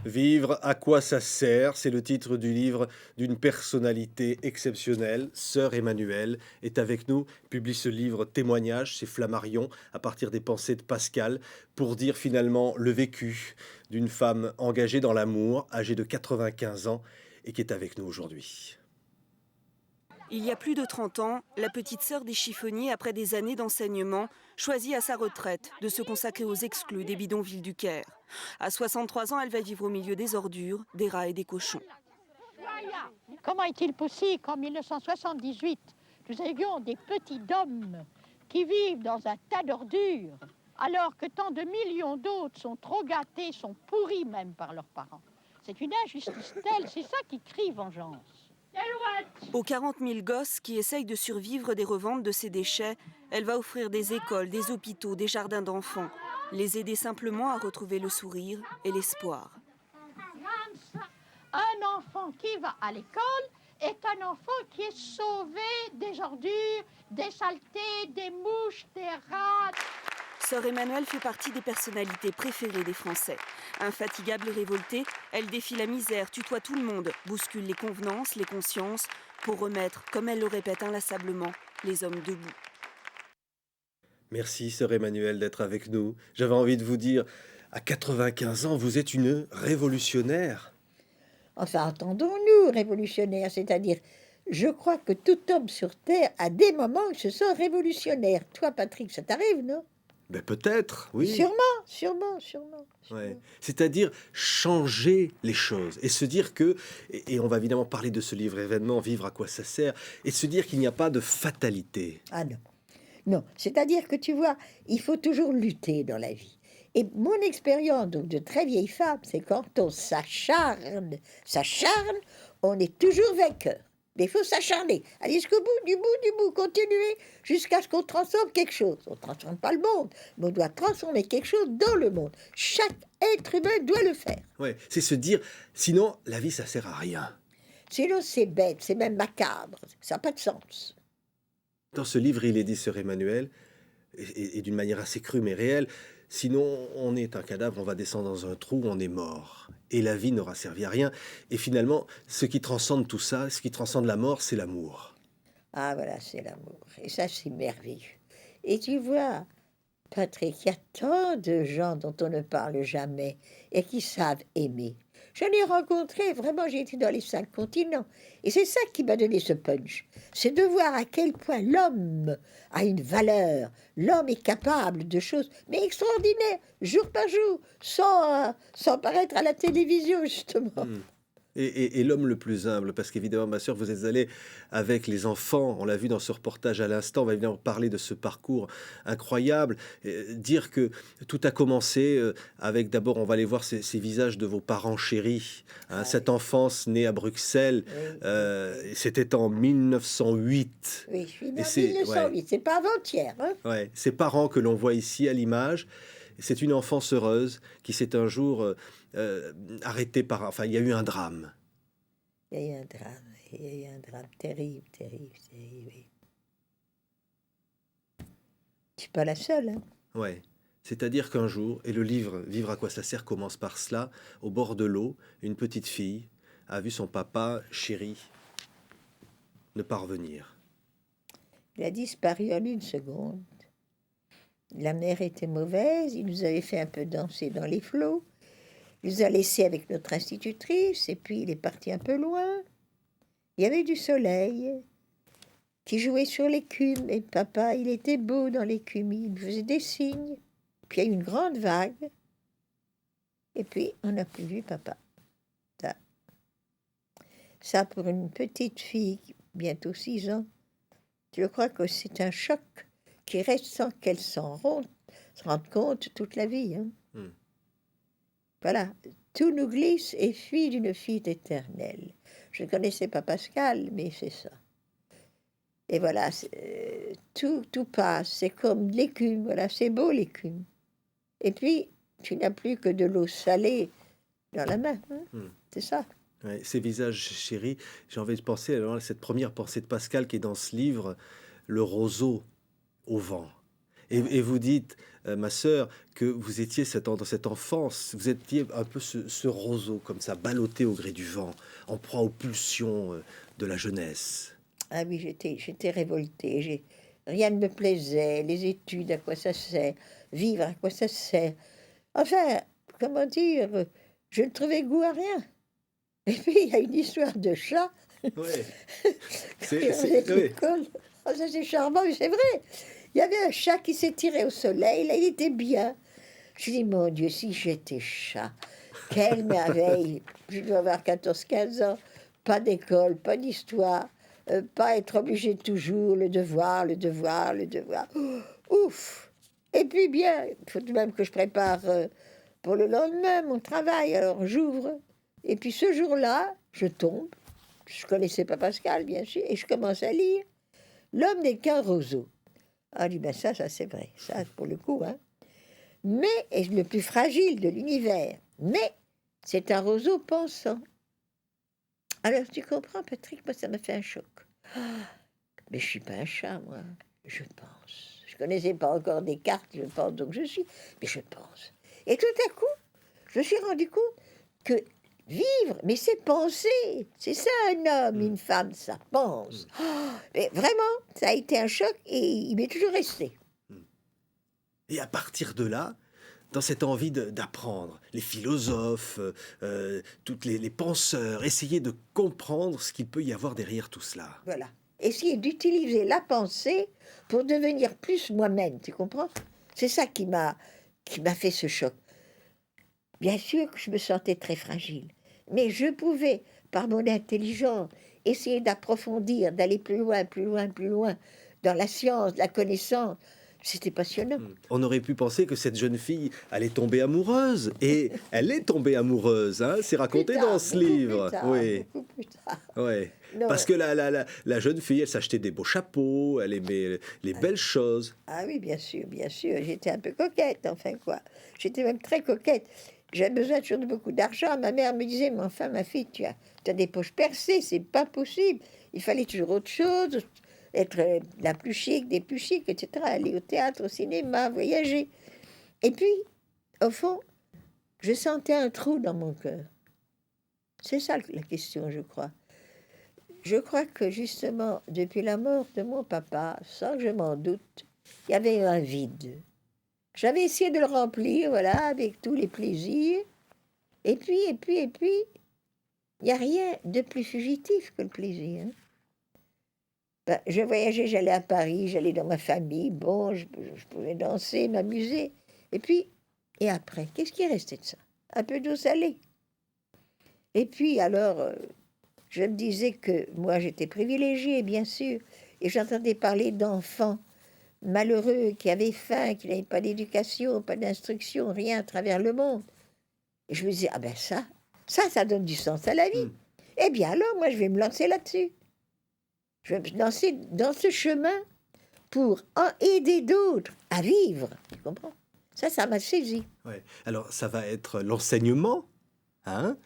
Vivre, à quoi ça sert? C'est le titre du livre d'une personnalité exceptionnelle. Sœur Emmanuelle est avec nous, publie ce livre témoignage, c'est Flammarion, à partir des pensées de Pascal, pour dire finalement le vécu d'une femme engagée dans l'amour, âgée de 95 ans, et qui est avec nous aujourd'hui. Il y a plus de 30 ans, la petite sœur des chiffonniers, après des années d'enseignement, choisit à sa retraite de se consacrer aux exclus des bidonvilles du Caire. À 63 ans, elle va vivre au milieu des ordures, des rats et des cochons. Comment est-il possible qu'en 1978, nous ayons des petits dômes qui vivent dans un tas d'ordures, alors que tant de millions d'autres sont trop gâtés, sont pourris même par leurs parents? C'est une injustice telle, c'est ça qui crie vengeance. Aux 40 000 gosses qui essayent de survivre des reventes de ces déchets, elle va offrir des écoles, des hôpitaux, des jardins d'enfants. Les aider simplement à retrouver le sourire et l'espoir. Un enfant qui va à l'école est un enfant qui est sauvé des ordures, des saletés, des mouches, des rats. Sœur Emmanuelle fait partie des personnalités préférées des Français. Infatigable et révoltée, elle défie la misère, tutoie tout le monde, bouscule les convenances, les consciences, pour remettre, comme elle le répète inlassablement, les hommes debout. Merci, sœur Emmanuelle, d'être avec nous. J'avais envie de vous dire, à 95 ans, vous êtes une révolutionnaire. Enfin, entendons-nous, révolutionnaire, c'est-à-dire, je crois que tout homme sur Terre, à des moments, se sent révolutionnaire. Toi, Patrick, ça t'arrive, non? Ben peut-être, oui. Sûrement. Ouais. C'est-à-dire changer les choses et se dire que, et on va évidemment parler de ce livre événement, Vivre à quoi ça sert, et se dire qu'il n'y a pas de fatalité. Ah non. Non, c'est-à-dire que tu vois, il faut toujours lutter dans la vie. Et mon expérience donc de très vieille femme, c'est quand on s'acharne, on est toujours vainqueur. Mais il faut s'acharner, aller jusqu'au bout, du bout, continuer, jusqu'à ce qu'on transforme quelque chose. On ne transforme pas le monde, mais on doit transformer quelque chose dans le monde. Chaque être humain doit le faire. Ouais, c'est se dire, sinon la vie ça sert à rien. Sinon, c'est bête, c'est même macabre, ça n'a pas de sens. Dans ce livre, il est dit, sœur Emmanuelle, et d'une manière assez crue mais réelle, sinon on est un cadavre, on va descendre dans un trou, on est mort. Et la vie n'aura servi à rien. Et finalement, ce qui transcende tout ça, ce qui transcende la mort, c'est l'amour. Ah voilà, c'est l'amour. Et ça, c'est merveilleux. Et tu vois, Patrick, il y a tant de gens dont on ne parle jamais et qui savent aimer. J'en ai rencontré, vraiment, j'ai été dans les 5 continents. Et c'est ça qui m'a donné ce punch. C'est de voir à quel point l'homme a une valeur. L'homme est capable de choses, mais extraordinaires, jour par jour, sans paraître à la télévision, justement. Et l'homme le plus humble, parce qu'évidemment, ma sœur, vous êtes allée avec les enfants, on l'a vu dans ce reportage à l'instant, on va évidemment parler de ce parcours incroyable, dire que tout a commencé avec d'abord, on va aller voir ces visages de vos parents chéris, hein, cette enfance née à Bruxelles, c'était en 1908. Oui, je suis né Et en c'est 1908, c'est pas avant-hier. Hein. ouais, ces parents que l'on voit ici à l'image, c'est une enfance heureuse qui s'est un jour arrêtée par... Enfin, il y a eu un drame. Il y a eu un drame terrible. Oui. Je suis pas la seule. Hein. Ouais. C'est-à-dire qu'un jour, et le livre Vivre à quoi ça sert commence par cela, au bord de l'eau, une petite fille a vu son papa chéri ne pas revenir. Il a disparu en une seconde. La mer était mauvaise, il nous avait fait un peu danser dans les flots. Il nous a laissés avec notre institutrice, et puis il est parti un peu loin. Il y avait du soleil qui jouait sur l'écume, et papa, il était beau dans l'écume, il me faisait des signes. Puis il y a eu une grande vague, et puis on n'a plus vu papa. Ça pour une petite fille, bientôt 6 ans, je crois que c'est un choc qui reste sans qu'elle se rende compte toute la vie. Hein. Voilà, tout nous glisse et fuit d'une fuite éternelle. Je ne connaissais pas Pascal, mais c'est ça. Et voilà, tout passe, c'est comme l'écume, voilà, c'est beau l'écume. Et puis, tu n'as plus que de l'eau salée dans la main, hein. C'est ça. Ouais, ces visages chéris, j'ai envie de penser alors, à cette première pensée de Pascal qui est dans ce livre, le roseau au vent. Et vous dites, ma sœur, que vous étiez dans cette enfance, vous étiez un peu ce roseau comme ça, ballotté au gré du vent, en proie aux pulsions de la jeunesse. Ah oui, j'étais révoltée. Rien ne me plaisait. Les études, à quoi ça sert? Vivre, à quoi ça sert? Enfin, comment dire, je ne trouvais goût à rien. Et puis, il y a une histoire de chat. Oui, Et on est à oui. l'école. Oh, ça, c'est charmant, mais c'est vrai. Il y avait un chat qui s'étirait au soleil. Là, il était bien. Je dis, mon Dieu, si j'étais chat, quelle merveille. Je dois avoir 14, 15 ans. Pas d'école, pas d'histoire. Pas être obligé de toujours le devoir, le devoir, le devoir. Ouf! Et puis bien, il faut tout de même que je prépare pour le lendemain mon travail. Alors j'ouvre. Et puis ce jour-là, je tombe. Je connaissais pas Pascal, bien sûr, et je commence à lire. L'homme n'est qu'un roseau. Ah, je dis, ben ça c'est vrai. Ça, pour le coup, hein. Mais est le plus fragile de l'univers. Mais c'est un roseau pensant. Alors, tu comprends, Patrick, moi, ça m'a fait un choc. Ah, mais je suis pas un chat, moi. Je pense. Je connaissais pas encore Descartes, je pense, donc je suis. Mais je pense. Et tout à coup, je me suis rendu compte que vivre, mais c'est penser. C'est ça, un homme, une femme, ça pense. Ah, mais vraiment, ça a été un choc et il m'est toujours resté. Et à partir de là, dans cette envie d'apprendre, les philosophes, toutes les penseurs, essayer de comprendre ce qu'il peut y avoir derrière tout cela. Voilà. Essayer d'utiliser la pensée pour devenir plus moi-même, tu comprends? C'est ça qui m'a fait ce choc. Bien sûr que je me sentais très fragile, mais je pouvais, par mon intelligence, essayer d'approfondir, d'aller plus loin, plus loin, plus loin, dans la science, la connaissance. C'était passionnant. On aurait pu penser que cette jeune fille allait tomber amoureuse, et elle est tombée amoureuse, hein, c'est raconté Plus tard, dans ce beaucoup livre. plus tard, Oui, beaucoup plus tard. oui. Non. Parce que la jeune fille, elle s'achetait des beaux chapeaux, elle aimait les belles choses. Ah oui, bien sûr, bien sûr. J'étais un peu coquette, enfin quoi. J'étais même très coquette. J'avais besoin toujours de beaucoup d'argent. Ma mère me disait, mais enfin, ma fille, tu as des poches percées, c'est pas possible. Il fallait toujours autre chose, être la plus chic, des plus chics, etc. Aller au théâtre, au cinéma, voyager. Et puis, au fond, je sentais un trou dans mon cœur. C'est ça la question, je crois. Je crois que justement, depuis la mort de mon papa, sans que je m'en doute, il y avait un vide. J'avais essayé de le remplir, voilà, avec tous les plaisirs. Et puis, il n'y a rien de plus fugitif que le plaisir. Hein. Ben, je voyageais, j'allais à Paris, j'allais dans ma famille, bon, je pouvais danser, m'amuser. Et puis, et après, qu'est-ce qui est resté de ça? Un peu d'eau salée. Et puis, alors, je me disais que moi, j'étais privilégiée, bien sûr, et j'entendais parler d'enfants malheureux qui avaient faim, qui n'avaient pas d'éducation, pas d'instruction, rien à travers le monde. Et je me disais, ah ben ça donne du sens à la vie. Eh bien alors, moi, je vais me lancer là-dessus. Je vais me lancer dans ce chemin pour aider d'autres à vivre. Tu comprends? Ça m'a saisi. Ouais. Alors, ça va être l'enseignement, hein,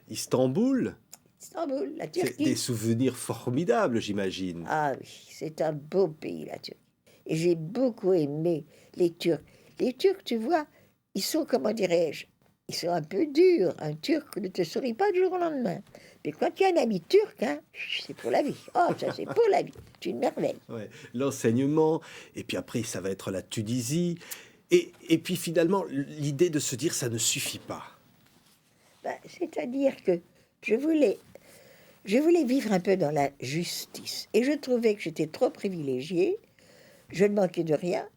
Istanbul. Istanbul, la C'est Turquie. des souvenirs formidables, j'imagine. Ah oui, c'est un beau pays, la Turquie. Et j'ai beaucoup aimé les Turcs. Les Turcs, tu vois, ils sont, comment dirais-je, ils sont un peu durs. Un Turc ne te sourit pas du jour au lendemain. Mais quand tu as un ami turc, hein, c'est pour la vie. Oh, ça c'est pour la vie. C'est une merveille. Ouais. L'enseignement, et puis après, ça va être la Tunisie. Et puis finalement, l'idée de se dire, ça ne suffit pas. Ben, c'est-à-dire que je voulais vivre un peu dans la justice. Et je trouvais que j'étais trop privilégiée. Je ne manquais de rien.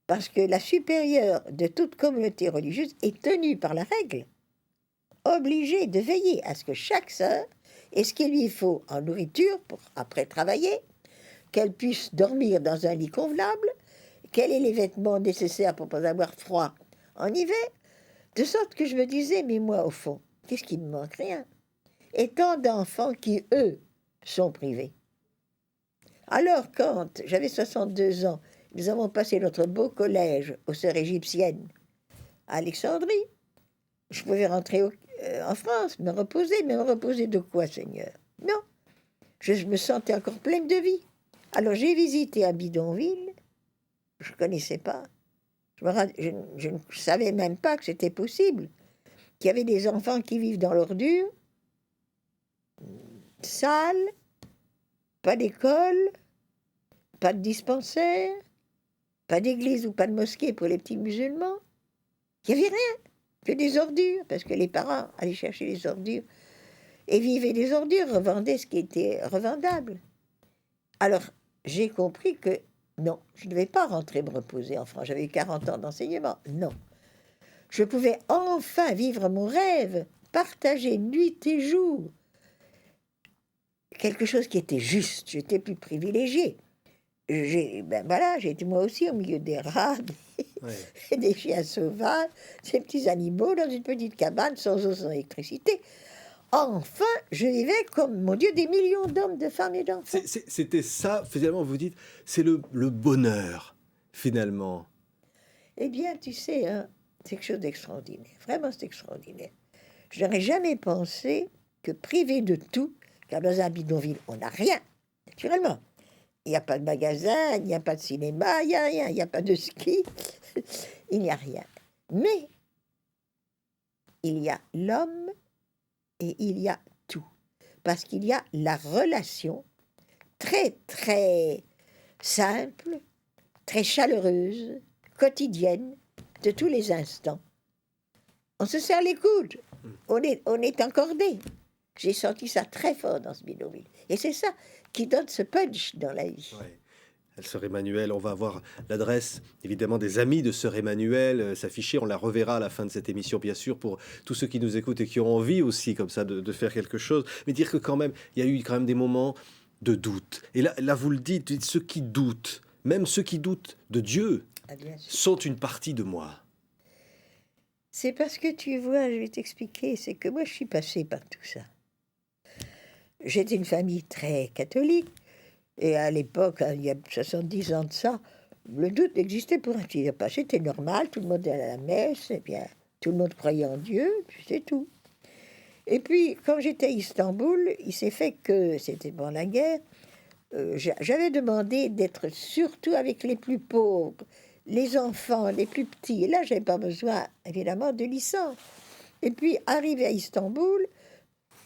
Parce que la supérieure de toute communauté religieuse est tenue par la règle, obligée de veiller à ce que chaque sœur ait ce qu'il lui faut en nourriture pour après travailler, qu'elle puisse dormir dans un lit convenable, qu'elle ait les vêtements nécessaires pour ne pas avoir froid en hiver, de sorte que je me disais, mais moi, au fond, qu'est-ce qui me manque? Rien. Et tant d'enfants qui, eux, sont privés. Alors, quand j'avais 62 ans, nous avons passé notre beau collège aux sœurs égyptiennes à Alexandrie. Je pouvais rentrer en France, me reposer. Mais me reposer de quoi, Seigneur? Non, je me sentais encore pleine de vie. Alors j'ai visité un bidonville. je ne connaissais pas. Je ne savais même pas que c'était possible. Qu'il y avait des enfants qui vivent dans l'ordure, sale, pas d'école, pas de dispensaire, pas d'église ou pas de mosquée pour les petits musulmans. Il n'y avait rien, que des ordures, parce que les parents allaient chercher les ordures et vivaient des ordures, revendaient ce qui était revendable. Alors, j'ai compris que non, je ne devais pas rentrer me reposer en France. J'avais eu 40 ans d'enseignement. Non. Je pouvais enfin vivre mon rêve, partager nuit et jour. Quelque chose qui était juste. J'étais plus privilégiée. J'étais moi aussi au milieu des rats, des chiens sauvages, ces petits animaux dans une petite cabane sans eau, sans électricité. Enfin, je vivais comme, mon Dieu, des millions d'hommes, de femmes et d'enfants. C'était ça, finalement, vous dites, c'est le bonheur, finalement. Eh bien, tu sais, hein, c'est quelque chose d'extraordinaire. Vraiment, c'est extraordinaire. Je n'aurais jamais pensé que privé de tout, car dans un bidonville, on n'a rien, naturellement. Il n'y a pas de magasin, il n'y a pas de cinéma, il n'y a rien, il n'y a pas de ski, il n'y a rien. Mais il y a l'homme et il y a tout. Parce qu'il y a la relation très, très simple, très chaleureuse, quotidienne, de tous les instants. On se serre les coudes, on est encordé. J'ai senti ça très fort dans ce bidonville. Et c'est ça qui donne ce punch dans la vie. Ouais. Sœur Emmanuelle, on va avoir l'adresse évidemment des amis de Sœur Emmanuelle s'afficher, on la reverra à la fin de cette émission bien sûr pour tous ceux qui nous écoutent et qui ont envie aussi comme ça de faire quelque chose, mais dire que quand même il y a eu quand même des moments de doute. Et là vous le dites, ceux qui doutent, même ceux qui doutent de Dieu, sont une partie de moi. C'est parce que tu vois, je vais t'expliquer, c'est que moi je suis passée par tout ça. J'étais une famille très catholique. Et à l'époque, il y a 70 ans de ça, le doute n'existait pour un petit pas. C'était normal, tout le monde allait à la messe, et bien tout le monde croyait en Dieu, puis c'est tout. Et puis, quand j'étais à Istanbul, il s'est fait que, c'était pendant la guerre, j'avais demandé d'être surtout avec les plus pauvres, les enfants, les plus petits. Et là, je n'avais pas besoin, évidemment, de licence. Et puis, arrivé à Istanbul,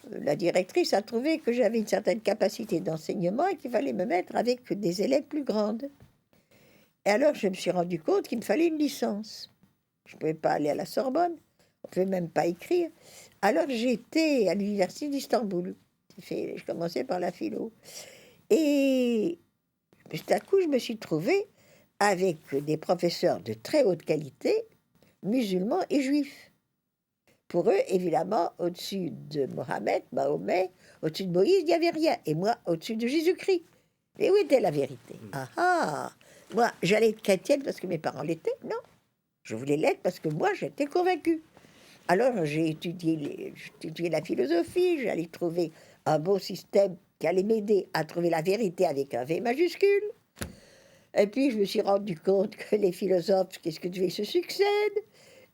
la directrice a trouvé que j'avais une certaine capacité d'enseignement et qu'il fallait me mettre avec des élèves plus grandes. Et alors, je me suis rendu compte qu'il me fallait une licence. Je ne pouvais pas aller à la Sorbonne, on ne pouvait même pas écrire. Alors, j'étais à l'université d'Istanbul. Je commençais par la philo. Et tout à coup, je me suis trouvée avec des professeurs de très haute qualité, musulmans et juifs. Pour eux, évidemment, au-dessus de Mohammed, Mahomet, au-dessus de Moïse, il n'y avait rien. Et moi, au-dessus de Jésus-Christ. Et où était la vérité? Ah ah! Moi, j'allais être chrétienne parce que mes parents l'étaient? Non. Je voulais l'être parce que moi, j'étais convaincue. Alors, j'ai étudié la philosophie, j'allais trouver un beau système qui allait m'aider à trouver la vérité avec un V majuscule. Et puis, je me suis rendu compte que les philosophes, qu'est-ce que tu veux, se succèdent.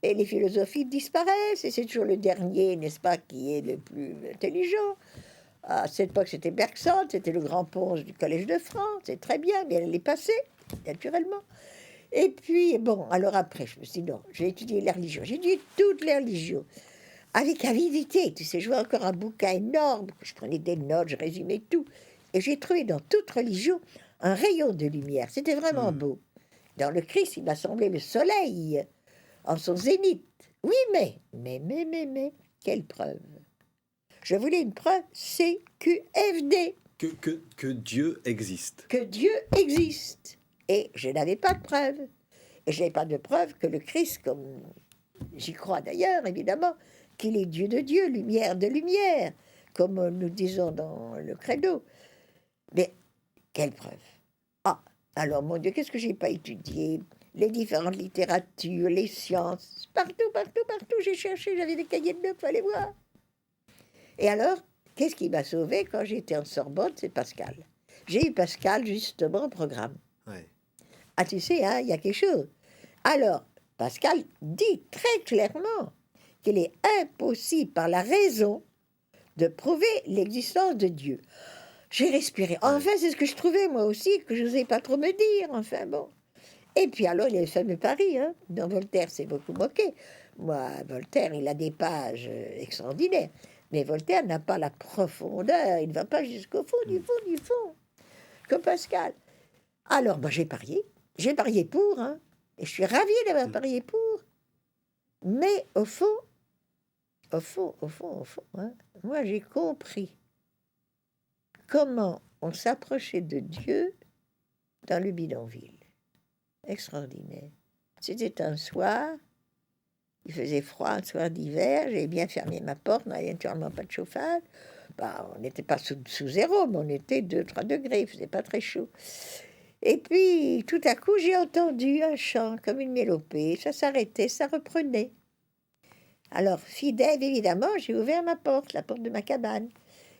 Et les philosophies disparaissent, et c'est toujours le dernier, n'est-ce pas, qui est le plus intelligent. À cette époque, c'était Bergson, c'était le grand ponce du Collège de France, c'est très bien, mais elle est passée, naturellement. Et puis, bon, alors après, je me suis dit, non, j'ai étudié les religions, j'ai étudié toutes les religions, avec avidité, tu sais, je vois encore un bouquin énorme, je prenais des notes, je résumais tout, et j'ai trouvé dans toute religion un rayon de lumière, c'était vraiment beau. Dans le Christ, il m'a semblé le soleil, en son zénith. Oui, mais, quelle preuve? Je voulais une preuve CQFD. Que Dieu existe. Que Dieu existe. Et je n'avais pas de preuve. Et je n'avais pas de preuve que le Christ, comme j'y crois d'ailleurs, évidemment, qu'il est Dieu de Dieu, lumière de lumière, comme nous disons dans le credo. Mais quelle preuve? Ah, alors mon Dieu, qu'est-ce que j'ai pas étudié? Les différentes littératures, les sciences, partout, j'ai cherché, j'avais des cahiers de notes, fallait voir. Et alors, qu'est-ce qui m'a sauvé quand j'étais en Sorbonne? C'est Pascal. J'ai eu Pascal, justement, au programme. Ouais. Ah, tu sais, hein, il y a quelque chose. Alors, Pascal dit très clairement qu'il est impossible, par la raison, de prouver l'existence de Dieu. J'ai respiré. Enfin, c'est ce que je trouvais, moi aussi, que je n'osais pas trop me dire. Enfin, bon. Et puis alors, il y a le fameux Paris, hein, dont Voltaire s'est beaucoup moqué. Moi, Voltaire, il a des pages extraordinaires. Mais Voltaire n'a pas la profondeur, il ne va pas jusqu'au fond, du fond, du fond, comme Pascal. Alors, moi, j'ai parié pour, hein, et je suis ravie d'avoir parié pour. Mais au fond, hein, moi, j'ai compris comment on s'approchait de Dieu dans le bidonville. Extraordinaire. C'était un soir, il faisait froid, un soir d'hiver, j'avais bien fermé ma porte, on n'avait naturellement pas de chauffage. Bah, on n'était pas sous zéro, mais on était 2-3 degrés, il faisait pas très chaud. Et puis, tout à coup, j'ai entendu un chant, comme une mélopée, ça s'arrêtait, ça reprenait. Alors, fidèle, évidemment, j'ai ouvert ma porte, la porte de ma cabane.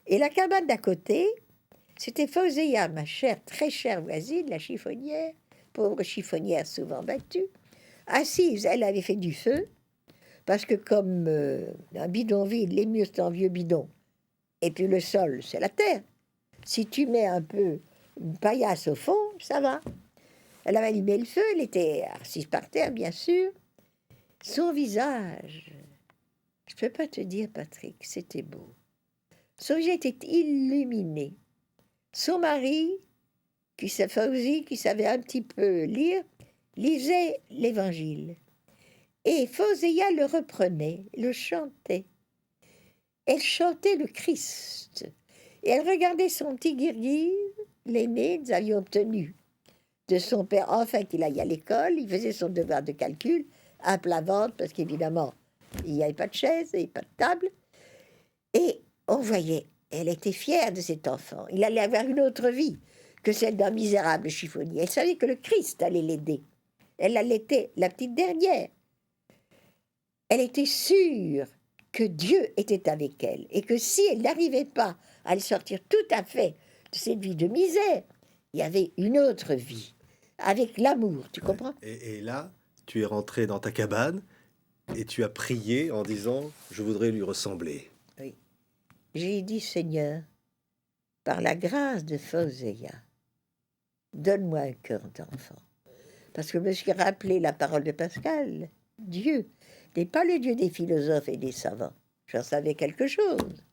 Et la cabane d'à côté, c'était Fauséa, ma chère, très chère voisine, la chiffonnière, pauvre chiffonnière souvent battue, assise, elle avait fait du feu, parce que comme un bidonville, les murs, c'est un vieux bidon, et puis le sol, c'est la terre. Si tu mets un peu une paillasse au fond, ça va. Elle avait allumé le feu, elle était assise par terre, bien sûr. Son visage, je ne peux pas te dire, Patrick, c'était beau. Son visage était illuminé. Son mari, qui savait un petit peu lire, lisait l'Évangile. Et Fauséa le reprenait, le chantait. Elle chantait le Christ. Et elle regardait son petit Guirguire, l'aîné, nous avions obtenu de son père, enfin qu'il aille à l'école, il faisait son devoir de calcul, à plat ventre, parce qu'évidemment, il n'y avait pas de chaise, il n'y avait pas de table. Et on voyait, elle était fière de cet enfant. Il allait avoir une autre vie que celle d'un misérable chiffonnier. Elle savait que le Christ allait l'aider. Elle l'était, la petite dernière. Elle était sûre que Dieu était avec elle et que si elle n'arrivait pas à le sortir tout à fait de cette vie de misère, il y avait une autre vie, avec l'amour, tu comprends? Et là, tu es rentré dans ta cabane et tu as prié en disant « Je voudrais lui ressembler ». Oui. J'ai dit, Seigneur, par la grâce de Fauséa, donne-moi un cœur d'enfant. Parce que je me suis rappelé la parole de Pascal. Dieu n'est pas le Dieu des philosophes et des savants. J'en savais quelque chose.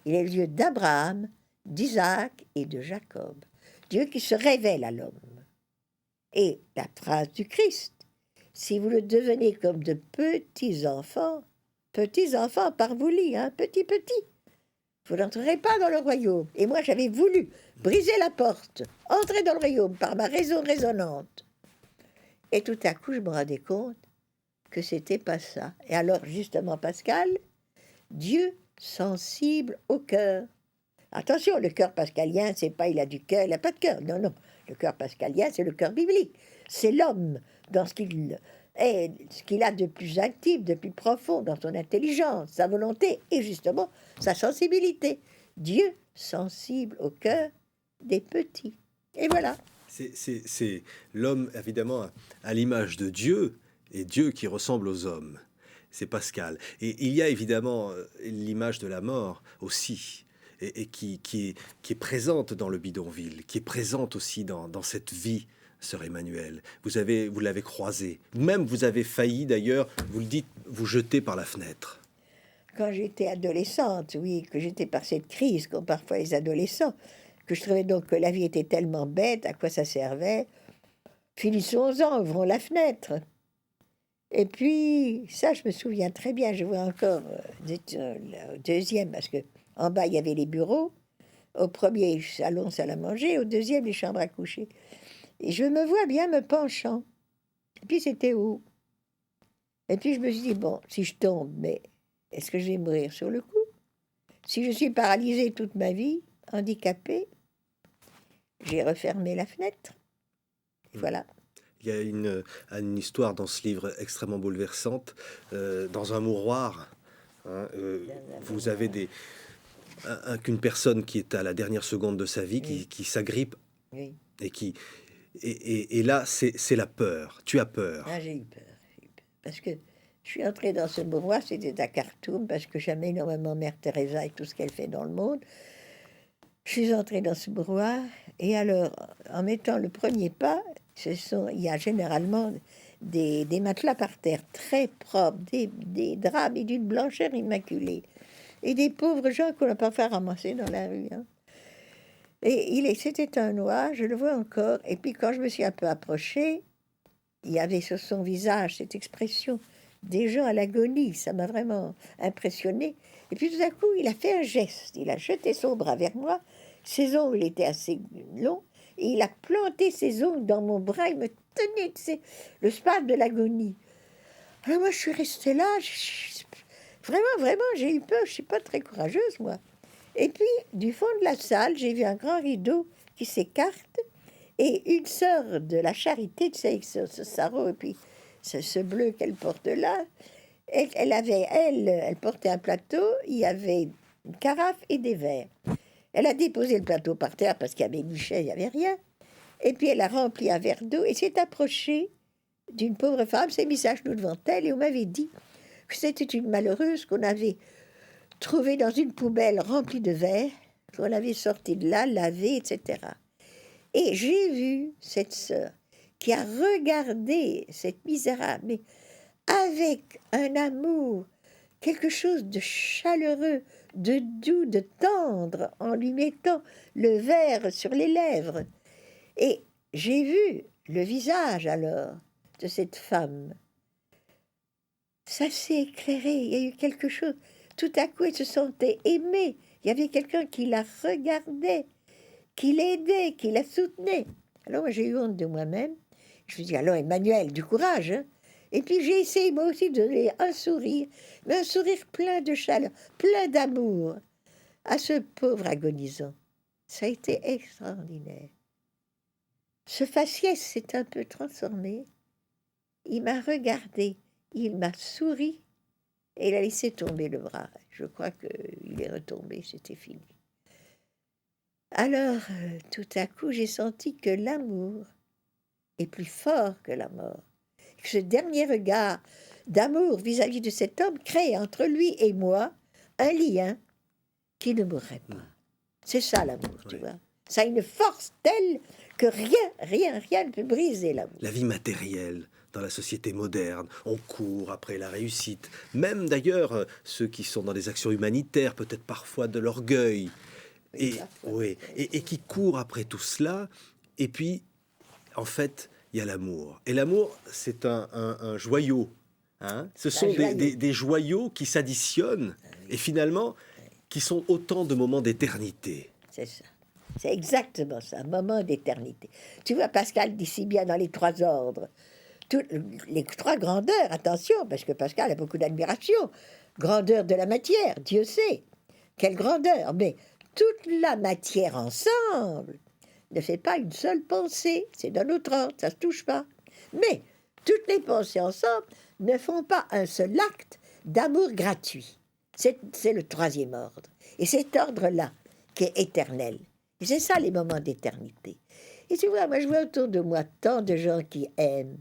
Il est le Dieu d'Abraham, d'Isaac et de Jacob. Dieu qui se révèle à l'homme. Et la phrase du Christ, si vous le devenez comme de petits-enfants par vous lit, hein, petit, vous n'entrerez pas dans le royaume. Et moi, j'avais voulu briser la porte, entrer dans le royaume par ma raison raisonnante. Et tout à coup, je me rendais compte que c'était pas ça. Et alors, justement, Pascal, Dieu sensible au cœur. Attention, le cœur pascalien, c'est pas il a du cœur, il n'a pas de cœur. Non, non. Le cœur pascalien, c'est le cœur biblique. C'est l'homme dans ce qu'il est, ce qu'il a de plus intime, de plus profond, dans son intelligence, sa volonté et justement sa sensibilité. Dieu sensible au cœur des petits. Et voilà. C'est l'homme, évidemment, à l'image de Dieu, et Dieu qui ressemble aux hommes. C'est Pascal. Et il y a évidemment l'image de la mort aussi, et qui est présente dans le bidonville, qui est présente aussi dans cette vie, sœur Emmanuelle. Vous l'avez croisé. Même vous avez failli, d'ailleurs, vous le dites, vous jeter par la fenêtre. Quand j'étais adolescente, oui, que j'étais par cette crise qu'ont parfois les adolescents, que je trouvais donc que la vie était tellement bête, à quoi ça servait. Finissons-en, ouvrons la fenêtre. Et puis, ça, je me souviens très bien, je vois encore le deuxième, parce que en bas, il y avait les bureaux. Au premier salon, salle à manger. Au deuxième, les chambres à coucher. Et je me vois bien me penchant. Et puis, c'était où? Et puis, je me suis dit, bon, si je tombe, mais est-ce que je vais mourir sur le coup? Si je suis paralysée toute ma vie, handicapée, j'ai refermé la fenêtre. Voilà. Il y a une histoire dans ce livre extrêmement bouleversante. Dans un mouroir, hein, vous avez qu'une personne qui est à la dernière seconde de sa vie, Oui. qui s'agrippe, Oui. et là, c'est la peur. Tu as peur. Ah, j'ai eu peur. Parce que je suis entrée dans ce mouroir, c'était à Khartoum, parce que j'aimais énormément Mère Teresa et tout ce qu'elle fait dans le monde. Je suis entrée dans ce mouroir, et alors, en mettant le premier pas, Il y a généralement des matelas par terre très propres, des draps et d'une blancheur immaculée. Et des pauvres gens qu'on n'a pas fait ramasser dans la rue. Hein. Et c'était un noir, je le vois encore. Et puis quand je me suis un peu approchée, il y avait sur son visage cette expression des gens à l'agonie. Ça m'a vraiment impressionnée. Et puis tout à coup, il a fait un geste. Il a jeté son bras vers moi. Ses ongles étaient assez longs. Et il a planté ses ongles dans mon bras. Il me tenait, tu sais, le spasme de l'agonie. Alors moi, je suis restée là. Vraiment, j'ai eu peur. Je ne suis pas très courageuse, moi. Et puis, du fond de la salle, j'ai vu un grand rideau qui s'écarte. Et une sœur de la charité, tu sais, avec ce sarrau et puis ce bleu qu'elle porte là, elle portait un plateau, il y avait une carafe et des verres. Elle a déposé le plateau par terre parce qu'il y avait une bouchée, il n'y avait rien. Et puis elle a rempli un verre d'eau et s'est approchée d'une pauvre femme, s'est mise à genoux devant elle et on m'avait dit que c'était une malheureuse qu'on avait trouvée dans une poubelle remplie de verre, qu'on avait sortie de là, lavée, etc. Et j'ai vu cette sœur qui a regardé cette misérable, mais avec un amour, quelque chose de chaleureux, de doux, de tendre, en lui mettant le verre sur les lèvres. Et j'ai vu le visage alors de cette femme. Ça s'est éclairé, il y a eu quelque chose. Tout à coup, elle se sentait aimée. Il y avait quelqu'un qui la regardait, qui l'aidait, qui la soutenait. Alors moi, j'ai eu honte de moi-même. Je me suis dit, alors Emmanuel, du courage. Hein. Et puis j'ai essayé moi aussi de donner un sourire, mais un sourire plein de chaleur, plein d'amour à ce pauvre agonisant. Ça a été extraordinaire. Ce faciès s'est un peu transformé. Il m'a regardé, il m'a souri et il a laissé tomber le bras. Je crois qu'il est retombé, c'était fini. Alors, tout à coup, j'ai senti que l'amour est plus fort que la mort. Que ce dernier regard d'amour vis-à-vis de cet homme crée entre lui et moi un lien qui ne mourrait pas. C'est ça l'amour, tu vois. Ça a une force telle que rien ne peut briser l'amour. La vie matérielle dans la société moderne, on court après la réussite. Même d'ailleurs, ceux qui sont dans des actions humanitaires, peut-être parfois de l'orgueil, et qui courent après tout cela. Et puis, en fait, il y a l'amour. Et l'amour, c'est un joyau. Hein. Ce sont des joyaux qui s'additionnent et finalement qui sont autant de moments d'éternité. C'est ça. C'est exactement ça, un moment d'éternité. Tu vois, Pascal dit si bien dans les trois ordres, les trois grandeurs, attention, parce que Pascal a beaucoup d'admiration. Grandeur de la matière, Dieu sait. Quelle grandeur. Mais toute la matière ensemble ne fait pas une seule pensée. C'est dans notre ordre, ça ne se touche pas. Mais toutes les pensées ensemble ne font pas un seul acte d'amour gratuit. C'est le troisième ordre. Et cet ordre-là, qui est éternel. Et c'est ça, les moments d'éternité. Et tu vois, moi, je vois autour de moi tant de gens qui aiment.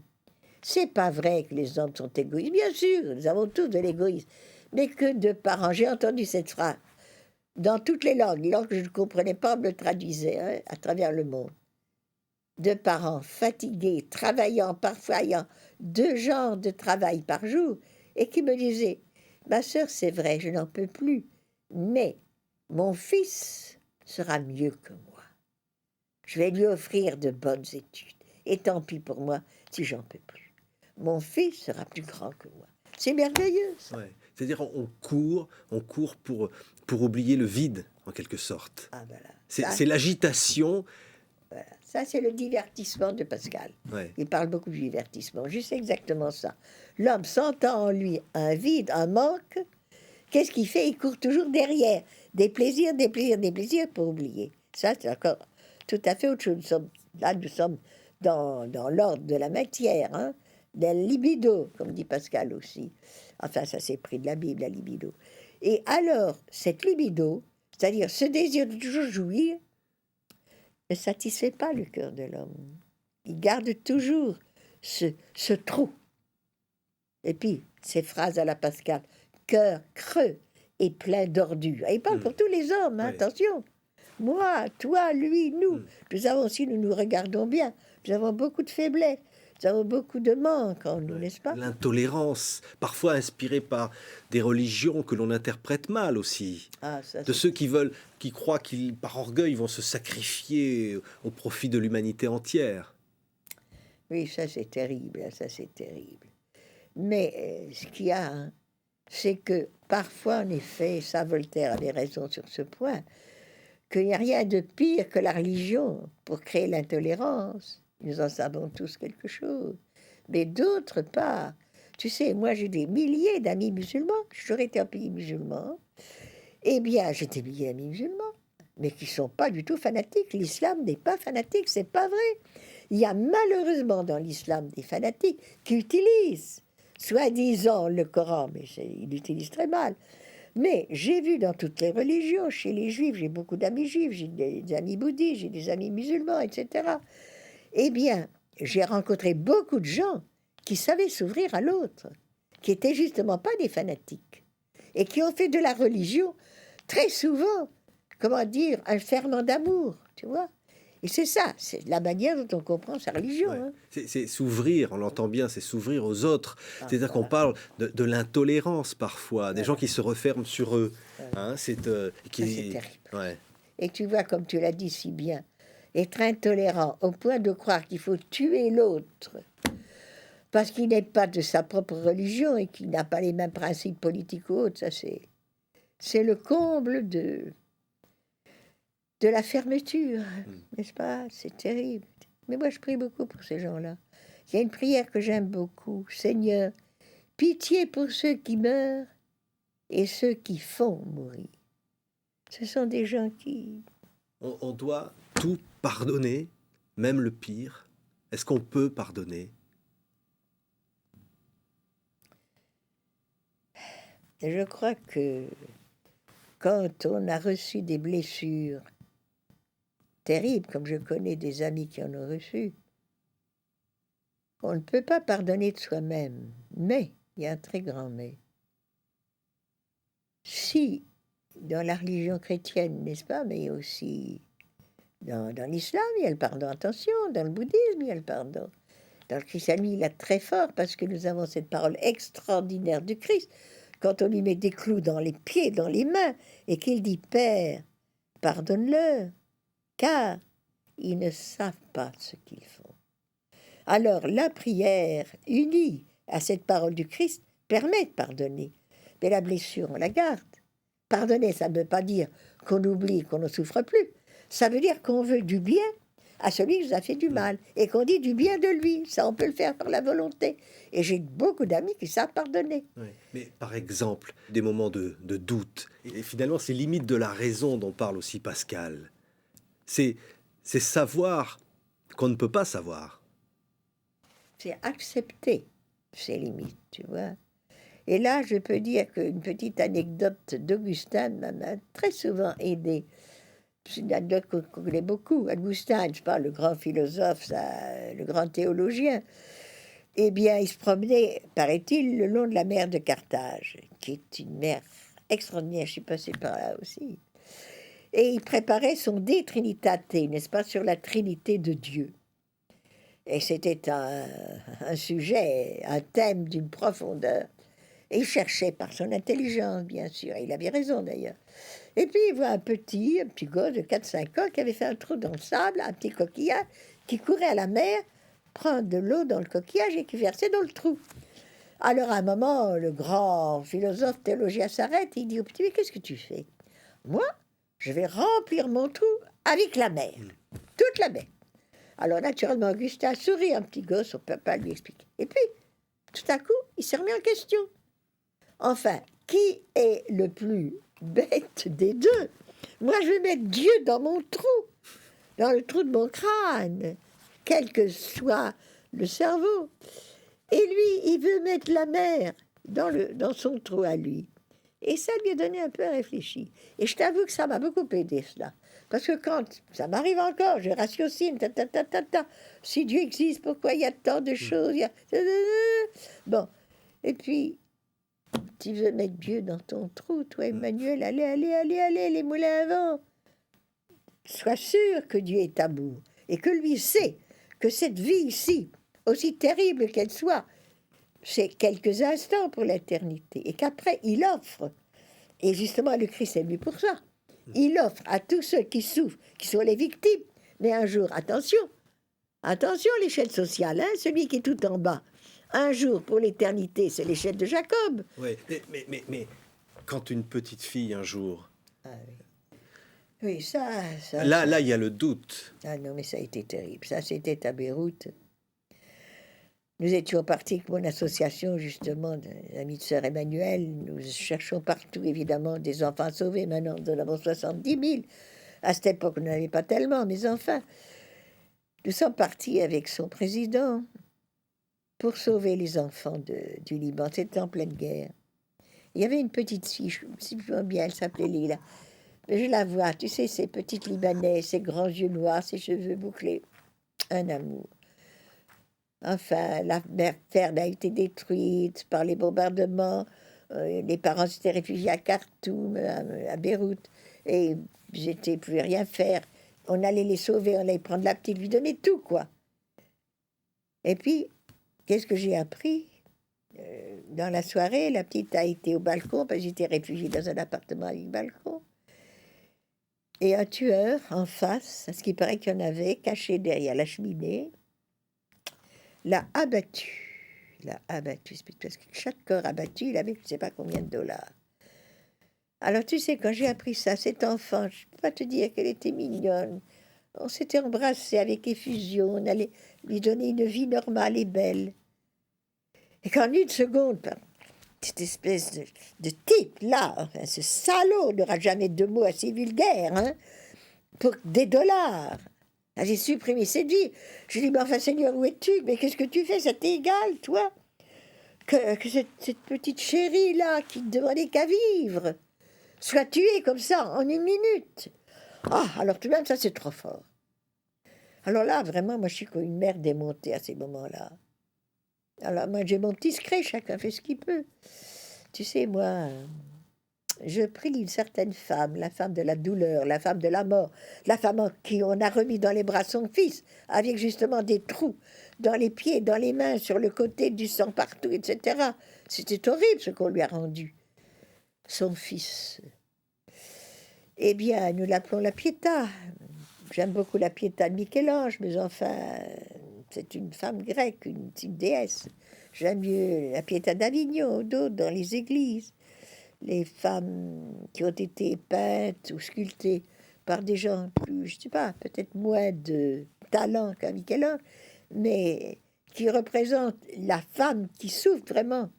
C'est pas vrai que les hommes sont égoïstes. Bien sûr, nous avons tous de l'égoïsme. Mais que de parents, j'ai entendu cette phrase dans toutes les langues que je ne comprenais pas, on me le traduisait à travers le monde. De parents fatigués, travaillant, parfois ayant 2 genres de travail par jour, et qui me disaient, ma sœur, c'est vrai, je n'en peux plus, mais mon fils sera mieux que moi. Je vais lui offrir de bonnes études. Et tant pis pour moi si j'en peux plus. Mon fils sera plus grand que moi. C'est merveilleux, ça. Ouais. C'est-à-dire, on court pour oublier le vide, en quelque sorte. Ah, voilà. C'est l'agitation. Voilà. Ça, c'est le divertissement de Pascal. Ouais. Il parle beaucoup du divertissement. Juste exactement ça. L'homme sentant en lui un vide, un manque, qu'est-ce qu'il fait? Il court toujours derrière. Des plaisirs pour oublier. Ça, c'est encore tout à fait autre chose. Nous sommes dans l'ordre de la matière, hein, del libido, comme dit Pascal aussi. Enfin, ça s'est pris de la Bible, la libido. Et alors, cette libido, c'est-à-dire ce désir de toujours jouir, ne satisfait pas le cœur de l'homme. Il garde toujours ce trou. Et puis, ces phrases à la Pascal, cœur creux et plein d'ordures. Et il parle pour tous les hommes, hein, attention. Moi, toi, lui, nous. Nous avons, si nous nous regardons bien, Nous avons beaucoup de faiblesses. Nous avons beaucoup de manques en nous, Ouais. n'est-ce pas? L'intolérance, parfois inspirée par des religions que l'on interprète mal aussi. Ah, ça, De c'est ceux qui croient qu'ils, par orgueil, vont se sacrifier au profit de l'humanité entière. oui, ça c'est terrible, ça c'est terrible. Mais ce qu'il y a, hein, c'est que parfois, en effet, ça Voltaire avait raison sur ce point, qu'il n'y a rien de pire que la religion pour créer l'intolérance. Nous en savons tous quelque chose. Mais d'autre part, tu sais, moi j'ai des milliers d'amis musulmans, j'ai toujours été un pays musulman. Eh bien, j'ai des milliers d'amis musulmans, mais qui ne sont pas du tout fanatiques. L'islam n'est pas fanatique, c'est pas vrai. Il y a malheureusement dans l'islam des fanatiques qui utilisent, soi-disant, le Coran, mais ils l'utilisent très mal. Mais j'ai vu dans toutes les religions, chez les juifs, j'ai beaucoup d'amis juifs, j'ai des amis bouddhistes, j'ai des amis musulmans, etc. Eh bien, j'ai rencontré beaucoup de gens qui savaient s'ouvrir à l'autre, qui étaient justement pas des fanatiques, et qui ont fait de la religion très souvent, comment dire, un ferment d'amour, tu vois. Et c'est ça, c'est la manière dont on comprend sa religion. Ouais. Hein. C'est s'ouvrir, on l'entend bien, c'est s'ouvrir aux autres. Ah, C'est-à-dire qu'on voilà. parle de l'intolérance parfois, des gens qui se referment sur eux. Hein, Ça, c'est terrible. Ouais. Et tu vois, comme tu l'as dit si bien, être intolérant au point de croire qu'il faut tuer l'autre parce qu'il n'est pas de sa propre religion et qu'il n'a pas les mêmes principes politiques ou autres, ça c'est le comble de la fermeture, n'est-ce pas? C'est terrible. Mais moi, je prie beaucoup pour ces gens-là. Il y a une prière que j'aime beaucoup. Seigneur, pitié pour ceux qui meurent et ceux qui font mourir. Ce sont des gens qui... On doit tout pardonner, même le pire. Est-ce qu'on peut pardonner? Et je crois que quand on a reçu des blessures terribles, comme je connais des amis qui en ont reçu, on ne peut pas pardonner de soi-même. Mais, il y a un très grand mais. Si, dans la religion chrétienne, n'est-ce pas, mais aussi dans l'islam, il y a le pardon, attention, dans le bouddhisme, il y a le pardon. Dans le christianisme, il est très fort parce que nous avons cette parole extraordinaire du Christ. Quand on lui met des clous dans les pieds, dans les mains, et qu'il dit « Père, pardonne-leur, car ils ne savent pas ce qu'ils font. » Alors, la prière unie à cette parole du Christ permet de pardonner. Mais la blessure, on la garde. Pardonner, ça ne veut pas dire qu'on oublie, qu'on ne souffre plus. Ça veut dire qu'on veut du bien à celui qui nous a fait du mal et qu'on dit du bien de lui. Ça, on peut le faire par la volonté. Et j'ai beaucoup d'amis qui savent pardonner. Oui. Mais par exemple, des moments de doute, et finalement, c'est limite de la raison dont parle aussi Pascal. C'est savoir qu'on ne peut pas savoir. C'est accepter ses limites, tu vois. Et là, je peux dire qu'une petite anecdote d'Augustin m'a très souvent aidé. C'est une anecdote qu'on connaît beaucoup. Augustin, je parle, le grand philosophe, le grand théologien, eh bien, il se promenait, paraît-il, le long de la mer de Carthage, qui est une mer extraordinaire. Je suis passée par là aussi. Et il préparait son De Trinitate, n'est-ce pas, sur la Trinité de Dieu. Et c'était un sujet, un thème d'une profondeur. Et il cherchait par son intelligence, bien sûr. Et il avait raison, d'ailleurs. Et puis, il voit un petit gosse de 4-5 ans qui avait fait un trou dans le sable, un petit coquillage, qui courait à la mer, prendre de l'eau dans le coquillage et qui versait dans le trou. Alors, à un moment, le grand philosophe théologien s'arrête et il dit au petit, mais qu'est-ce que tu fais? Moi, je vais remplir mon trou avec la mer, toute la mer. Alors, naturellement, Augustin sourit, un petit gosse, son papa lui explique. Et puis, tout à coup, il s'est remis en question. Enfin, qui est le plus bête des deux? Moi, je vais mettre Dieu dans mon trou, dans le trou de mon crâne, quel que soit le cerveau. Et lui, il veut mettre la mer dans son trou à lui. Et ça lui a donné un peu réfléchi. Et je t'avoue que ça m'a beaucoup aidé, cela. Parce que quand ça m'arrive encore, je ratiocine, si Dieu existe, pourquoi il y a tant de choses Bon, et puis, tu veux mettre Dieu dans ton trou, toi, Emmanuel, allez, les moulins à vent. Sois sûr que Dieu est amour et que lui sait que cette vie ici, aussi terrible qu'elle soit, c'est quelques instants pour l'éternité, et qu'après, il offre, et justement le Christ est venu pour ça, il offre à tous ceux qui souffrent, qui sont les victimes, mais un jour, attention, attention l'échelle sociale, hein, celui qui est tout en bas, un jour pour l'éternité, c'est l'échelle de Jacob. Oui, mais quand une petite fille un jour... Ah oui. Oui, ça... Là, il y a le doute. Ah non, mais ça a été terrible. Ça, c'était à Beyrouth. Nous étions partis avec mon association, justement, d'amis de sœur Emmanuel. Nous cherchons partout, évidemment, des enfants sauvés. Maintenant, nous en avons 70 000. À cette époque, on n'en avait pas tellement, mais enfin, nous sommes partis avec son président pour sauver les enfants du Liban. C'était en pleine guerre. Il y avait une petite fille, je me souviens bien, elle s'appelait Lila. Mais je la vois, tu sais, ces petites Libanais, ces grands yeux noirs, ces cheveux bouclés. Un amour. Enfin, la ferme a été détruite par les bombardements. Les parents s'étaient réfugiés à Khartoum, à Beyrouth. Et j'étais plus rien faire. On allait les sauver, on allait prendre la petite, lui donner tout, quoi. Et puis, qu'est-ce que j'ai appris dans la soirée? La petite a été au balcon, parce que j'étais réfugiée dans un appartement avec balcon. Et un tueur en face, à ce qui paraît qu'il y en avait, caché derrière la cheminée, l'a abattu. Parce que chaque corps abattu, il avait je ne sais pas combien de dollars. Alors tu sais, quand j'ai appris ça, cet enfant, je ne peux pas te dire qu'elle était mignonne. On s'était embrassés avec effusion, on allait lui donner une vie normale et belle. Et qu'en une seconde, cette espèce de type-là, enfin, ce salaud n'aura jamais de mots assez vulgaires, hein, pour des dollars. Ah, j'ai supprimé cette vie. Je dis, mais enfin, Seigneur, où es-tu? Mais qu'est-ce que tu fais? Ça t'est égal, toi? Que cette petite chérie-là, qui ne demandait qu'à vivre, soit tuée comme ça, en une minute. Ah, alors tout de même, ça, c'est trop fort. Alors là, vraiment, moi, je suis comme une mère démontée à ces moments-là. Alors, moi, j'ai mon petit secret, chacun fait ce qu'il peut. Tu sais, moi, je prie une certaine femme, la femme de la douleur, la femme de la mort, la femme en qui on a remis dans les bras son fils, avec justement des trous dans les pieds, dans les mains, sur le côté, du sang partout, etc. C'était horrible ce qu'on lui a rendu. Son fils. Eh bien, nous l'appelons la Pietà. J'aime beaucoup la Pietà de Michel-Ange, mais enfin, c'est une femme grecque, une déesse. J'aime mieux la Pietà d'Avignon, d'autres dans les églises. Les femmes qui ont été peintes ou sculptées par des gens plus, je ne sais pas, peut-être moins de talent qu'un Michel-Ange, mais qui représentent la femme qui souffre vraiment.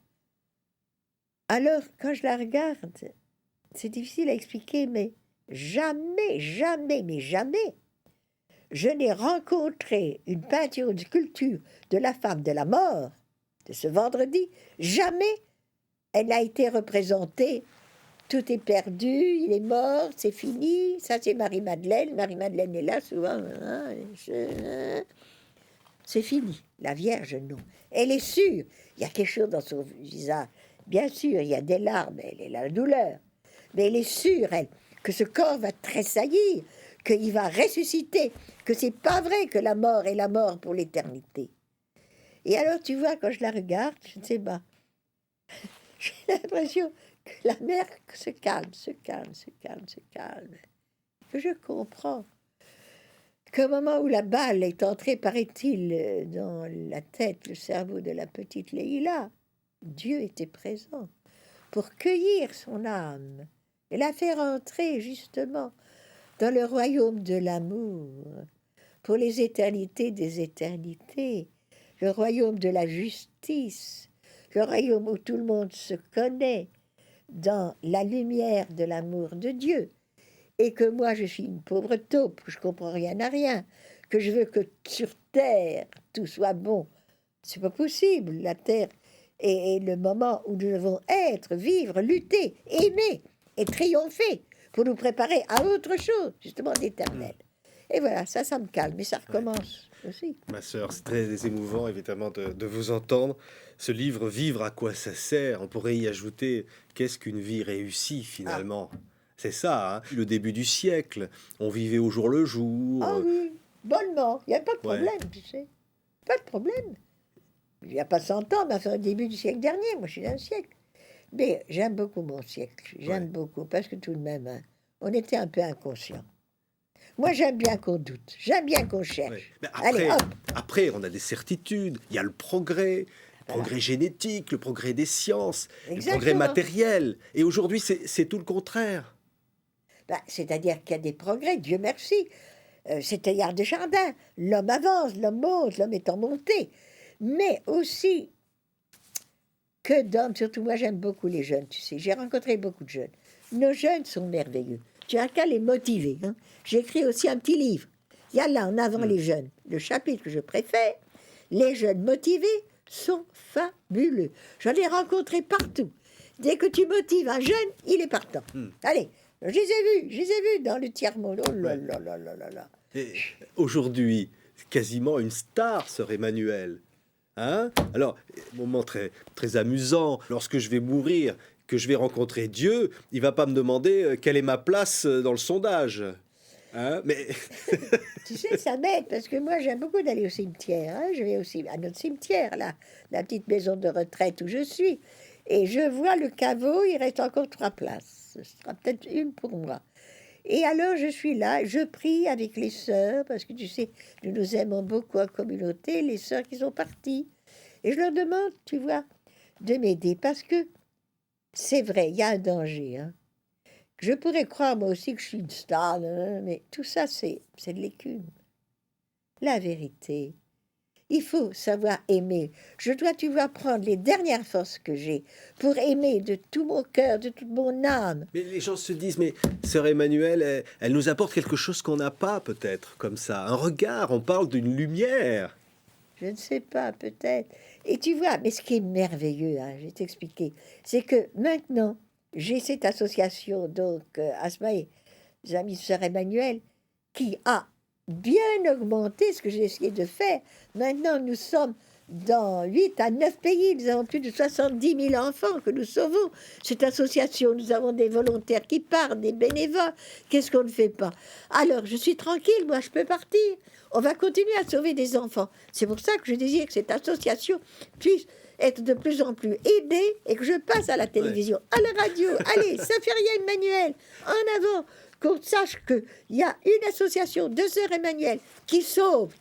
Alors, quand je la regarde, c'est difficile à expliquer, mais jamais, je n'ai rencontré une peinture ou une sculpture de la femme de la mort de ce vendredi. Jamais elle a été représentée. Tout est perdu, il est mort, c'est fini. Ça, c'est Marie-Madeleine. Marie-Madeleine est là souvent. C'est fini. La Vierge, non. Elle est sûre. Il y a quelque chose dans son visage. Bien sûr, il y a des larmes, elle est la douleur. Mais elle est sûre, elle, que ce corps va tressaillir, qu'il va ressusciter, que c'est pas vrai que la mort est la mort pour l'éternité. Et alors, tu vois, quand je la regarde, je ne sais pas, j'ai l'impression que la mer se calme, que je comprends qu'au moment où la balle est entrée, paraît-il, dans la tête, le cerveau de la petite Leïla, Dieu était présent pour cueillir son âme et la faire entrer justement dans le royaume de l'amour, pour les éternités des éternités, le royaume de la justice, le royaume où tout le monde se connaît dans la lumière de l'amour de Dieu, et que moi je suis une pauvre taupe, je comprends rien à rien, que je veux que sur terre tout soit bon. C'est pas possible, la terre est le moment où nous devons être, vivre, lutter, aimer et triompher pour nous préparer à autre chose, justement d'éternel. Et voilà, ça me calme, mais ça recommence aussi. Ma sœur, c'est très émouvant, évidemment, de vous entendre. Ce livre, Vivre, à quoi ça sert? On pourrait y ajouter, qu'est-ce qu'une vie réussie, finalement? C'est ça, hein. Le début du siècle, on vivait au jour le jour. Ah oui, Bonnement. Il n'y a pas de Ouais. problème, tu sais. Pas de problème. Il n'y a pas 100 ans, mais enfin, au début du siècle dernier. Moi, je suis d'un siècle. Mais j'aime beaucoup mon siècle. J'aime Ouais. beaucoup, parce que tout de même, hein, on était un peu inconscients. Moi, j'aime bien qu'on doute. J'aime bien qu'on cherche. Ouais. Mais Allez, après, hop. après, on a des certitudes. Il y a le progrès. Le progrès génétique, le progrès des sciences, le progrès Exactement. matériel. Et aujourd'hui, c'est tout le contraire. Ben, c'est-à-dire qu'il y a des progrès, Dieu merci. C'est-à-dire des jardins. L'homme avance, l'homme monte, l'homme est en montée. Mais aussi, que d'hommes, surtout moi j'aime beaucoup les jeunes, tu sais. J'ai rencontré beaucoup de jeunes. Nos jeunes sont merveilleux. Tu as qu'à les motiver. Hein. J'écris aussi un petit livre. Il y a là en avant les jeunes. Le chapitre que je préfère, les jeunes motivés sont fabuleux. J'en ai rencontré partout. Dès que tu motives un jeune, il est partant. Allez, je les ai vus dans le tiers-monde. Oh là Ouais. là là là là là. Et aujourd'hui, quasiment une star, sœur Emmanuel. Hein? Alors, moment très, très amusant, lorsque je vais mourir, que je vais rencontrer Dieu, il va pas me demander quelle est ma place dans le sondage. Hein? Mais Tu sais, ça m'aide parce que moi j'aime beaucoup d'aller au cimetière. Hein. Je vais aussi à notre cimetière, là, la petite maison de retraite où je suis. Et je vois le caveau, il reste encore 3 places. Ce sera peut-être une pour moi. Et alors je suis là, je prie avec les sœurs, parce que tu sais, nous nous aimons beaucoup en communauté, les sœurs qui sont parties. Et je leur demande, tu vois, de m'aider, parce que c'est vrai, il y a un danger. Hein. Je pourrais croire moi aussi que je suis une star, mais tout ça, c'est de l'écume. La vérité, il faut savoir aimer. Je dois, tu vois, prendre les dernières forces que j'ai pour aimer de tout mon cœur, de toute mon âme. Mais les gens se disent, mais sœur Emmanuel, elle nous apporte quelque chose qu'on n'a pas, peut-être, comme ça. Un regard, on parle d'une lumière. Je ne sais pas, peut-être. Et tu vois, mais ce qui est merveilleux, hein, je vais t'expliquer, c'est que maintenant, j'ai cette association, donc, Asma et les amis de sœur Emmanuel, qui a bien augmenté ce que j'ai essayé de faire. Maintenant, nous sommes dans 8 à 9 pays. Nous avons plus de 70 000 enfants que nous sauvons. Cette association, nous avons des volontaires qui partent, des bénévoles. Qu'est-ce qu'on ne fait pas? Alors, je suis tranquille, moi, je peux partir. On va continuer à sauver des enfants. C'est pour ça que je désire que cette association puisse être de plus en plus aidée et que je passe à la télévision, à la radio. Allez, Safiria Emmanuel, en avant, qu'on sache qu'il y a une association de sœurs Emmanuel qui sauve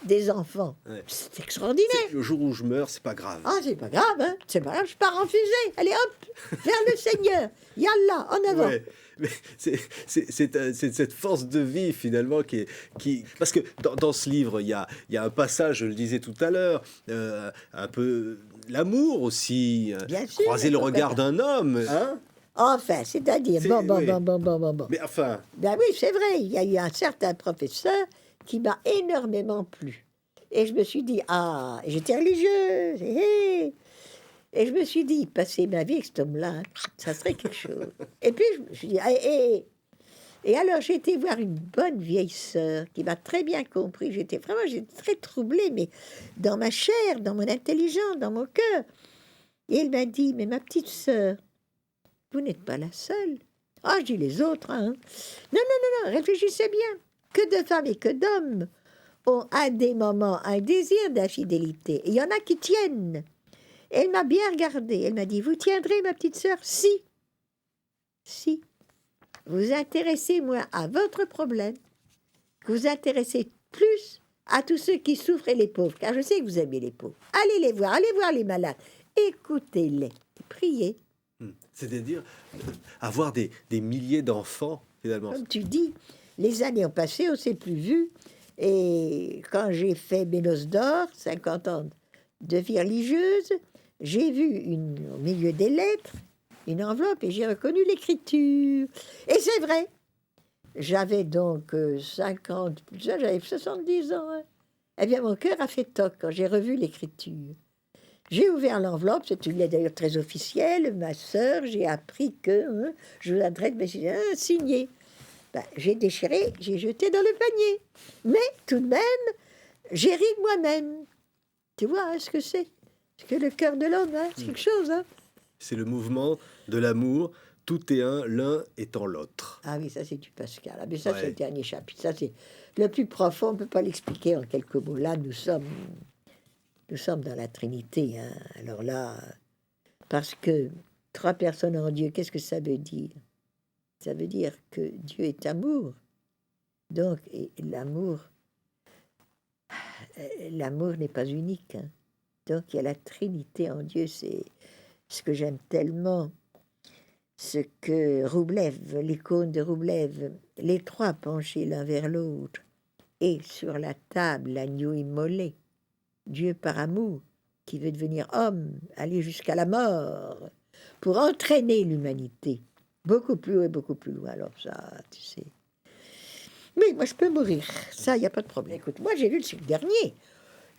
des enfants. Ouais. C'est extraordinaire. Le jour où je meurs, c'est pas grave. Ah, c'est pas grave, hein. C'est pas grave, je pars en fusée. Allez, hop, vers le Seigneur. Yallah, en avant. Ouais, mais c'est cette force de vie finalement qui... Parce que dans ce livre, il y a un passage, je le disais tout à l'heure, un peu l'amour aussi, Bien sûr, croiser le faut regard pas- d'un homme. Hein? Enfin, c'est-à-dire, C'est- bon. oui. Mais enfin, Ben oui, c'est vrai, il y a eu un certain professeur qui m'a énormément plu. Et je me suis dit, ah, et j'étais religieuse, et je me suis dit, passer ma vie avec cet homme-là, ça serait quelque chose. Et puis, je me suis dit, et alors j'ai été voir une bonne vieille sœur qui m'a très bien compris. J'étais très troublée, mais dans ma chair, dans mon intelligence, dans mon cœur. Et elle m'a dit, mais ma petite sœur, vous n'êtes pas la seule. Ah, je dis les autres, hein. Non, réfléchissez bien. Que de femmes et que d'hommes ont à des moments un désir d'infidélité. Et il y en a qui tiennent. Elle m'a bien regardée. Elle m'a dit, vous tiendrez, ma petite sœur? Si. Si. Vous intéressez moins à votre problème, que vous intéressez plus à tous ceux qui souffrent et les pauvres. Car je sais que vous aimez les pauvres. Allez voir les malades. Écoutez-les. Priez. c'est-à-dire avoir des milliers d'enfants finalement. Comme tu dis, les années ont passé, on ne s'est plus vu. Et quand j'ai fait mes noces d'or, 50 ans de vie religieuse, j'ai vu au milieu des lettres une enveloppe et j'ai reconnu l'écriture. Et c'est vrai. J'avais donc 50, j'avais 70 ans. Hein. Eh bien, mon cœur a fait toc quand j'ai revu l'écriture. J'ai ouvert l'enveloppe, c'est une lettre d'ailleurs très officielle. Ma sœur, j'ai appris que je vous adresse, mais signé. Ben, j'ai déchiré, j'ai jeté dans le panier. Mais tout de même, j'ai ri de moi-même. Tu vois ce que c'est? C'est que le cœur de l'homme, c'est quelque chose. Hein. C'est le mouvement de l'amour Tout est un, l'un étant l'autre. Ah oui, ça c'est du Pascal. Ah, mais ça c'est Ouais. le dernier chapitre. Ça c'est le plus profond. On ne peut pas l'expliquer en quelques mots. Là, nous sommes dans la Trinité. Hein. Alors là, parce que 3 personnes en Dieu, qu'est-ce que ça veut dire? Ça veut dire que Dieu est amour. Donc, et l'amour n'est pas unique. Hein. Donc, il y a la Trinité en Dieu. C'est ce que j'aime tellement. Ce que Roublev, l'icône de Roublev, les 3 penchés l'un vers l'autre, et sur la table l'agneau immolé, Dieu par amour, qui veut devenir homme, aller jusqu'à la mort, pour entraîner l'humanité, beaucoup plus haut et beaucoup plus loin. Alors ça, tu sais. Mais moi, je peux mourir, ça, il n'y a pas de problème. Écoute, moi, j'ai lu le cycle dernier.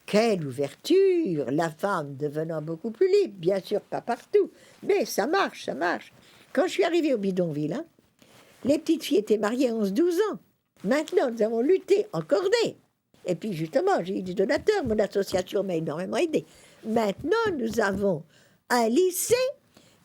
Quelle ouverture! La femme devenant beaucoup plus libre, bien sûr, pas partout, mais ça marche, ça marche. Quand je suis arrivée au bidonville, hein, les petites filles étaient mariées à 11-12 ans. Maintenant, nous avons lutté en cordée. Et puis, justement, j'ai eu des donateurs. Mon association m'a énormément aidé. Maintenant, nous avons un lycée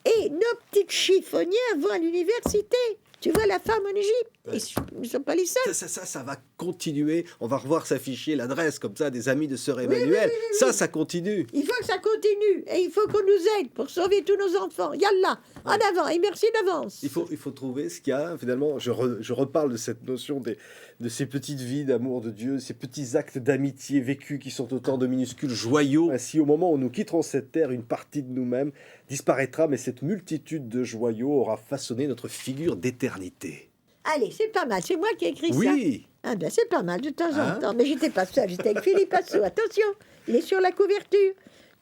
et nos petites chiffonnières vont à l'université. Tu vois la femme en Égypte, Ouais. ils ne sont pas les seuls. Ça va continuer. On va revoir s'afficher l'adresse comme ça des amis de Sœur Emmanuel. Ça continue. Il faut que ça continue et il faut qu'on nous aide pour sauver tous nos enfants. Yallah, en avant et merci d'avance. Il faut trouver ce qu'il y a, finalement, je reparle de cette notion de ces petites vies d'amour de Dieu, ces petits actes d'amitié vécus qui sont autant de minuscules joyaux. Ainsi, au moment où nous quitterons cette terre, une partie de nous-mêmes disparaîtra, mais cette multitude de joyaux aura façonné notre figure d'éternité. Allez, c'est pas mal, c'est moi qui ai écrit ça. Oui, Ah ben c'est pas mal de temps Hein en temps. Mais j'étais pas seule, j'étais avec Philippe Assou. Attention, il est sur la couverture.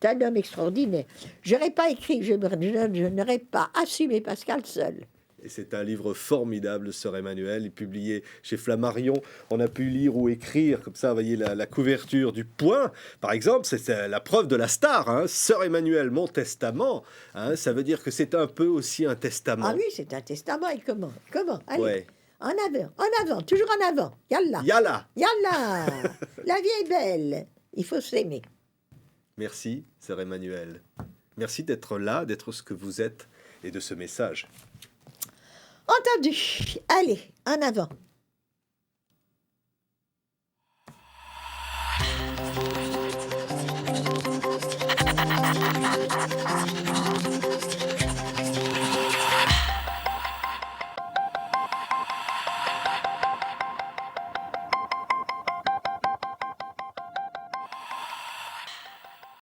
C'est un homme extraordinaire. J'aurais pas écrit, je n'aurais pas assumé Pascal seul. et c'est un livre formidable, Sœur Emmanuel, il est publié chez Flammarion. On a pu lire ou écrire, comme ça, vous voyez la couverture du Point, par exemple, c'est la preuve de la star, hein, Sœur Emmanuel, mon testament, hein, ça veut dire que c'est un peu aussi un testament. Ah oui, c'est un testament. Et comment? Allez, Ouais. en avant, toujours en avant. Yallah, Yallah. yallah. La vie est belle. Il faut s'aimer. Merci, Sœur Emmanuel. Merci d'être là, d'être ce que vous êtes et de ce message. Entendu. Allez, en avant.